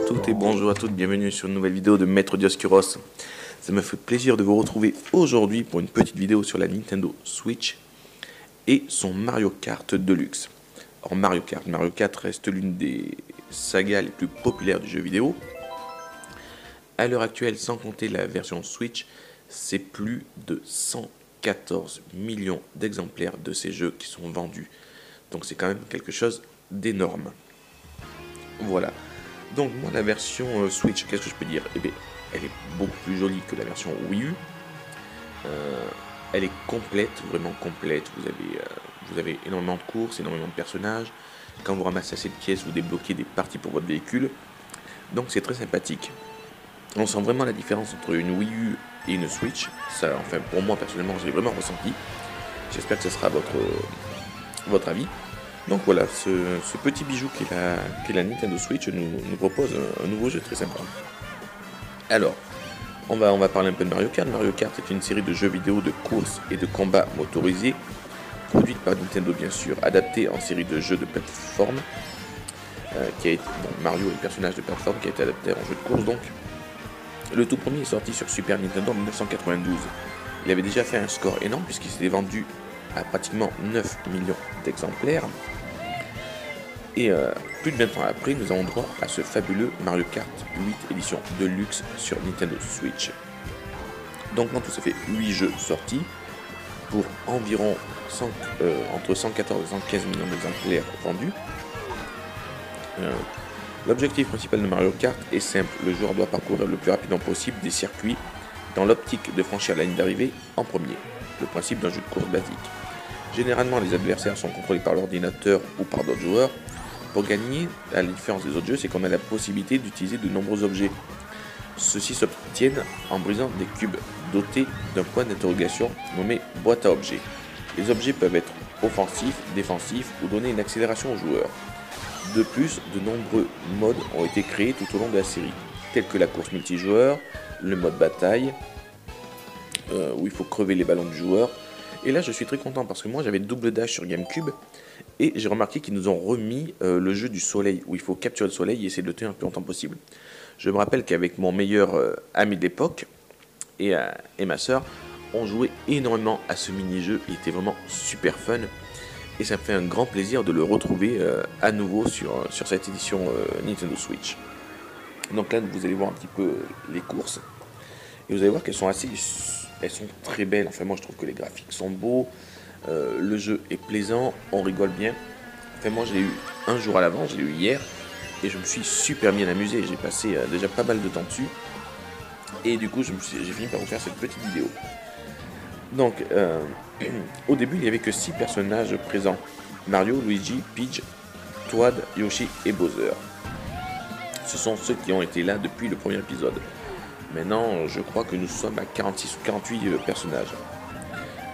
toutes et bonjour à toutes, bienvenue sur une nouvelle vidéo de Maître Dioscuros. Ça me fait plaisir de vous retrouver aujourd'hui pour une petite vidéo sur la Nintendo Switch et son Mario Kart Deluxe. Alors Mario Kart reste l'une des sagas les plus populaires du jeu vidéo. À l'heure actuelle, sans compter la version Switch, c'est plus de 114 millions d'exemplaires de ces jeux qui sont vendus. Donc c'est quand même quelque chose d'énorme. Voilà. Donc moi la version Switch, qu'est-ce que je peux dire? Eh bien, elle est beaucoup plus jolie que la version Wii U. Elle est complète, vraiment complète. Vous avez énormément de courses, énormément de personnages. Quand vous ramassez assez de pièces, vous débloquez des parties pour votre véhicule. Donc c'est très sympathique. On sent vraiment la différence entre une Wii U et une Switch. Ça, enfin pour moi personnellement, j'ai vraiment ressenti. J'espère que ce sera votre avis. Donc voilà, ce petit bijou qu'est la Nintendo Switch nous propose un nouveau jeu très sympa. Alors, on va parler un peu de Mario Kart. Mario Kart est une série de jeux vidéo de course et de combat motorisés, produite par Nintendo bien sûr, adaptée en série de jeux de plateforme, Mario est le personnage de plateforme qui a été adapté en jeu de course donc. Le tout premier est sorti sur Super Nintendo en 1992. Il avait déjà fait un score énorme puisqu'il s'était vendu à pratiquement 9 millions d'exemplaires. Et plus de 20 ans après, nous avons droit à ce fabuleux Mario Kart 8 édition Deluxe sur Nintendo Switch. Donc en tout, ça fait 8 jeux sortis pour environ entre 114 et 115 millions d'exemplaires vendus. L'objectif principal de Mario Kart est simple, le joueur doit parcourir le plus rapidement possible des circuits dans l'optique de franchir la ligne d'arrivée en premier, le principe d'un jeu de course basique. Généralement, les adversaires sont contrôlés par l'ordinateur ou par d'autres joueurs. Pour gagner, à la différence des autres jeux, c'est qu'on a la possibilité d'utiliser de nombreux objets. Ceux-ci s'obtiennent en brisant des cubes dotés d'un point d'interrogation nommé boîte à objets. Les objets peuvent être offensifs, défensifs ou donner une accélération aux joueurs. De plus, de nombreux modes ont été créés tout au long de la série, tels que la course multijoueur, le mode bataille, où il faut crever les ballons du joueur. Et là, je suis très content parce que moi, j'avais double dash sur GameCube et j'ai remarqué qu'ils nous ont remis le jeu du soleil, où il faut capturer le soleil et essayer de le tenir le plus longtemps possible. Je me rappelle qu'avec mon meilleur ami d'époque et ma soeur, on jouait énormément à ce mini-jeu. Il était vraiment super fun. Et ça me fait un grand plaisir de le retrouver à nouveau sur cette édition Nintendo Switch. Donc là, vous allez voir un petit peu les courses. Et vous allez voir qu'elles sont elles sont très belles. Enfin, moi, je trouve que les graphiques sont beaux. Le jeu est plaisant. On rigole bien. Enfin, moi, je l'ai eu un jour à l'avance. Je l'ai eu hier. Et je me suis super bien amusé. J'ai passé déjà pas mal de temps dessus. Et du coup, j'ai fini par vous faire cette petite vidéo. Donc, au début, il n'y avait que 6 personnages présents. Mario, Luigi, Peach, Toad, Yoshi et Bowser. Ce sont ceux qui ont été là depuis le premier épisode. Maintenant, je crois que nous sommes à 46 ou 48 personnages.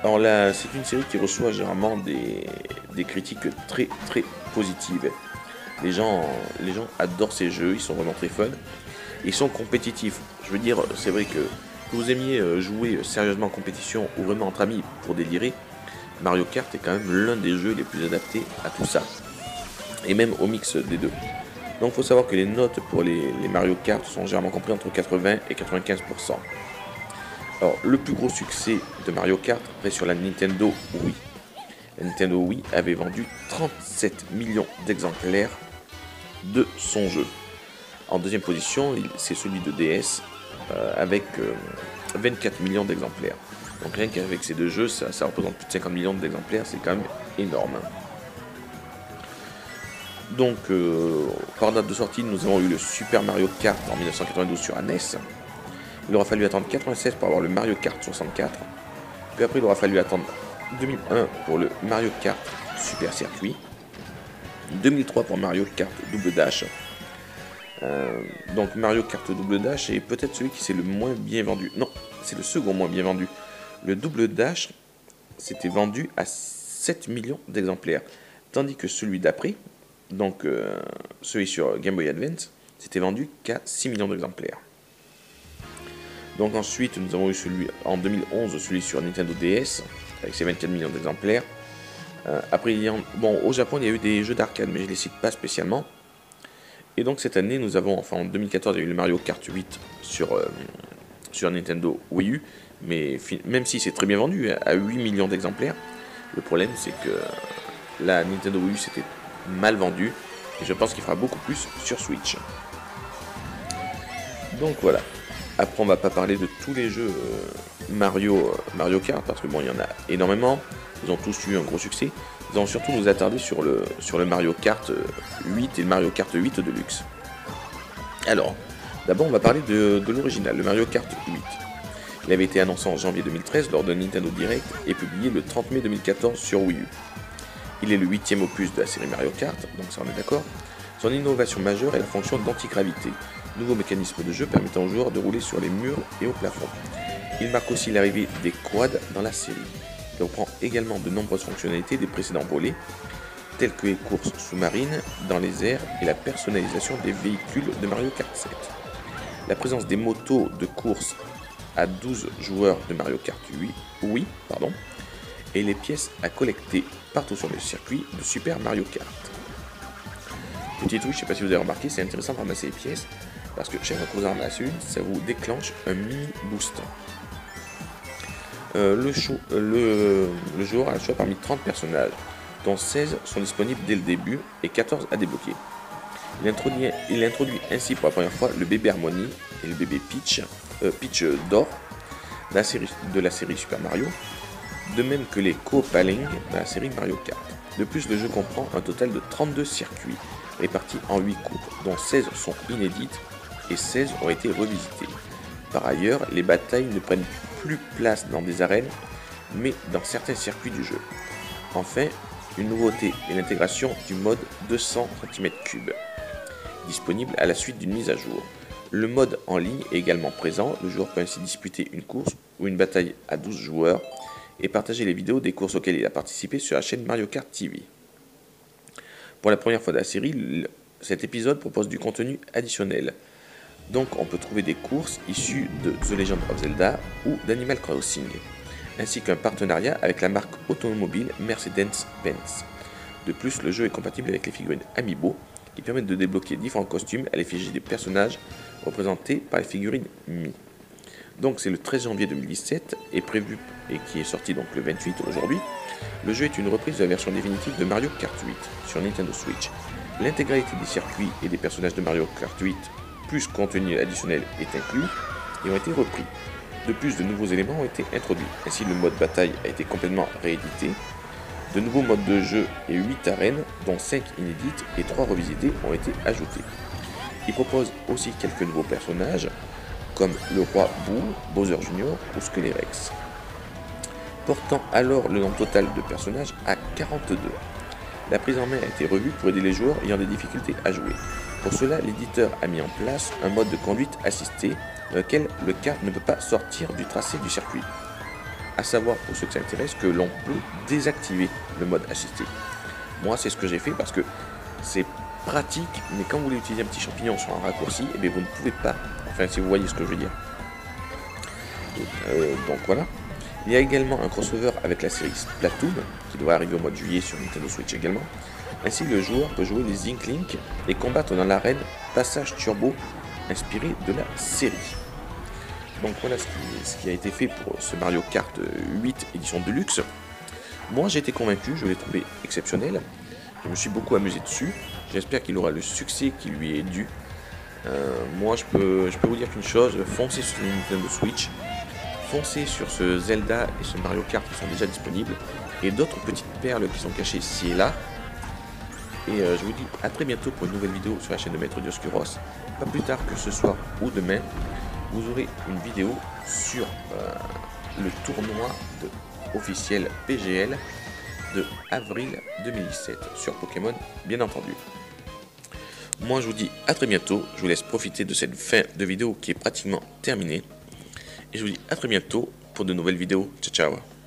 Alors là, c'est une série qui reçoit généralement des critiques très très positives. Les gens adorent ces jeux, ils sont vraiment très fun. Ils sont compétitifs. Je veux dire, c'est vrai que vous aimiez jouer sérieusement en compétition ou vraiment entre amis pour délirer, Mario Kart est quand même l'un des jeux les plus adaptés à tout ça. Et même au mix des deux. Donc il faut savoir que les notes pour les Mario Kart sont généralement compris entre 80 et 95%. Alors le plus gros succès de Mario Kart reste sur la Nintendo Wii. La Nintendo Wii avait vendu 37 millions d'exemplaires de son jeu. En deuxième position, c'est celui de DS avec 24 millions d'exemplaires. Donc rien qu'avec ces deux jeux, ça représente plus de 50 millions d'exemplaires, c'est quand même énorme. Donc par date de sortie, nous avons eu le Super Mario Kart en 1992 sur NES. Il aura fallu attendre 96 pour avoir le Mario Kart 64. Puis après, il aura fallu attendre 2001 pour le Mario Kart Super Circuit. 2003 pour Mario Kart Double Dash. Donc Mario Kart Double Dash est peut-être celui qui s'est le moins bien vendu. Non, c'est le second moins bien vendu. Le Double Dash s'était vendu à 7 millions d'exemplaires. Tandis que celui d'après, donc celui sur Game Boy Advance, s'était vendu qu'à 6 millions d'exemplaires. Donc ensuite, nous avons eu celui en 2011, celui sur Nintendo DS, avec ses 24 millions d'exemplaires. Après, au Japon, il y a eu des jeux d'arcade, mais je ne les cite pas spécialement. Et donc cette année, nous avons, enfin en 2014, il y a eu le Mario Kart 8 sur Nintendo Wii U, mais même si c'est très bien vendu, à 8 millions d'exemplaires, le problème c'est que la Nintendo Wii U c'était mal vendu, et je pense qu'il fera beaucoup plus sur Switch. Donc voilà. Après on va pas parler de tous les jeux Mario Kart, parce que bon il y en a énormément, ils ont tous eu un gros succès. Nous allons surtout nous attarder sur le Mario Kart 8 et le Mario Kart 8 Deluxe. Alors, d'abord on va parler de l'original, le Mario Kart 8. Il avait été annoncé en janvier 2013 lors d'un Nintendo Direct et publié le 30 mai 2014 sur Wii U. Il est le 8e opus de la série Mario Kart, donc ça on est d'accord. Son innovation majeure est la fonction d'antigravité, nouveau mécanisme de jeu permettant aux joueurs de rouler sur les murs et au plafond. Il marque aussi l'arrivée des quads dans la série. Il reprend également de nombreuses fonctionnalités des précédents volets, telles que les courses sous-marines dans les airs et la personnalisation des véhicules de Mario Kart 7. La présence des motos de course à 12 joueurs de Mario Kart Wii, et les pièces à collecter partout sur le circuit de Super Mario Kart. Petit truc, je ne sais pas si vous avez remarqué, c'est intéressant de ramasser les pièces, parce que chaque fois que vous en ramassez une, ça vous déclenche un mini boost. Le joueur a le choix parmi 30 personnages, dont 16 sont disponibles dès le début et 14 à débloquer. Il introduit ainsi pour la première fois le bébé Harmony et le bébé Peach d'or de la série Super Mario, de même que les Koopaling de la série Mario Kart. De plus, le jeu comprend un total de 32 circuits, répartis en 8 coupes, dont 16 sont inédites et 16 ont été revisitées. Par ailleurs, les batailles ne prennent plus place dans des arènes, mais dans certains circuits du jeu. Enfin, une nouveauté est l'intégration du mode 200 cm3, disponible à la suite d'une mise à jour. Le mode en ligne est également présent, le joueur peut ainsi disputer une course ou une bataille à 12 joueurs et partager les vidéos des courses auxquelles il a participé sur la chaîne Mario Kart TV. Pour la première fois de la série, cet épisode propose du contenu additionnel. Donc on peut trouver des courses issues de The Legend of Zelda ou d'Animal Crossing, ainsi qu'un partenariat avec la marque automobile Mercedes-Benz. De plus, le jeu est compatible avec les figurines Amiibo, qui permettent de débloquer différents costumes à l'effigie des personnages représentés par les figurines Mi. Donc c'est le 13 janvier 2017 est prévu et qui est sorti donc le 28 aujourd'hui. Le jeu est une reprise de la version définitive de Mario Kart 8 sur Nintendo Switch. L'intégralité des circuits et des personnages de Mario Kart 8 plus contenu additionnel est inclus et ont été repris. De plus, de nouveaux éléments ont été introduits. Ainsi, le mode bataille a été complètement réédité. De nouveaux modes de jeu et 8 arènes, dont 5 inédites et 3 revisitées, ont été ajoutés. Il propose aussi quelques nouveaux personnages, comme le roi Boo, Bowser Jr. ou Skelerex, portant alors le nombre total de personnages à 42. La prise en main a été revue pour aider les joueurs ayant des difficultés à jouer. Pour cela, l'éditeur a mis en place un mode de conduite assistée dans lequel le kart ne peut pas sortir du tracé du circuit. A savoir, pour ceux que ça intéresse, que l'on peut désactiver le mode assisté. Moi, c'est ce que j'ai fait parce que c'est pratique, mais quand vous voulez utiliser un petit champignon sur un raccourci, eh bien, vous ne pouvez pas. Enfin, si vous voyez ce que je veux dire. Donc voilà. Il y a également un crossover avec la série Splatoon, qui devrait arriver au mois de juillet sur Nintendo Switch également. Ainsi, le joueur peut jouer les Inklings et combattre dans l'arène Passage Turbo, inspiré de la série. Donc voilà ce qui a été fait pour ce Mario Kart 8 édition Deluxe. Moi j'ai été convaincu, je l'ai trouvé exceptionnel. Je me suis beaucoup amusé dessus. J'espère qu'il aura le succès qui lui est dû. Moi je peux vous dire qu'une chose, foncez sur Nintendo Switch. Foncez sur ce Zelda et ce Mario Kart qui sont déjà disponibles. Et d'autres petites perles qui sont cachées ici et là. Et je vous dis à très bientôt pour une nouvelle vidéo sur la chaîne de Maître Dioscuros. Pas plus tard que ce soir ou demain, vous aurez une vidéo sur le tournoi officiel PGL de avril 2017 sur Pokémon, bien entendu. Moi je vous dis à très bientôt, je vous laisse profiter de cette fin de vidéo qui est pratiquement terminée. Et je vous dis à très bientôt pour de nouvelles vidéos. Ciao ciao.